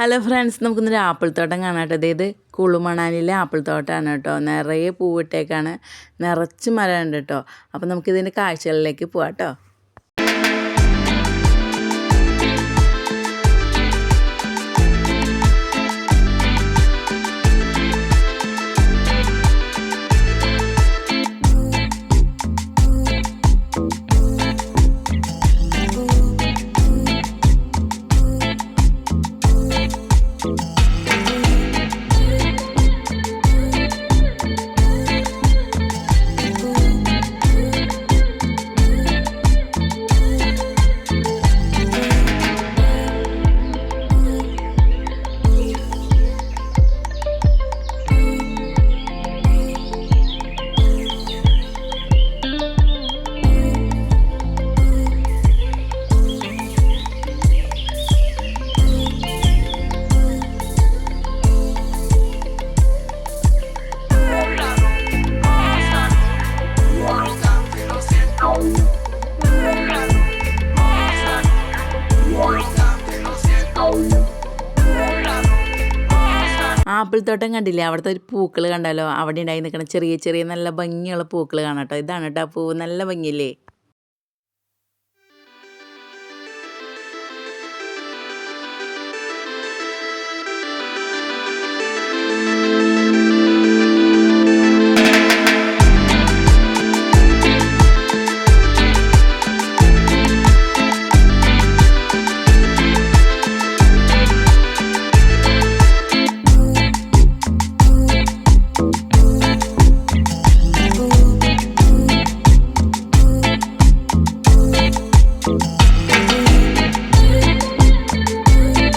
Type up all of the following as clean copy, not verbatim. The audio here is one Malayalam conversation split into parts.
ഹലോ ഫ്രണ്ട്സ്, നമുക്കിന്നൊരു ആപ്പിൾ തോട്ടം കാണാം കേട്ടോ. ഇത് കുളുമണാലിയിലെ ആപ്പിൾ തോട്ടമാണ് കേട്ടോ. നിറയെ പൂവിട്ടേക്കാണ്, നിറച്ച് മരമുണ്ട് കേട്ടോ. അപ്പോൾ നമുക്കിതിൻ്റെ കാഴ്ചകളിലേക്ക് പോവാം കേട്ടോ. ആപ്പിൾ തോട്ടം കണ്ടില്ലേ? അവിടുത്തെ ഒരു പൂക്കൾ കണ്ടാലോ? അവിടെ ഉണ്ടായി നിൽക്കണം ചെറിയ ചെറിയ നല്ല ഭംഗിയുള്ള പൂക്കൾ കാണാം കേട്ടോ. ഇതാണ് കേട്ടോ ആ പൂവ്, നല്ല ഭംഗിയില്ലേ?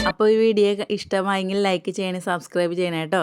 അപ്പോൾ ഈ വീഡിയോ ഇഷ്ടമായെങ്കിൽ ലൈക്ക് ചെയ്യണേ, സബ്സ്ക്രൈബ് ചെയ്യണേ കേട്ടോ.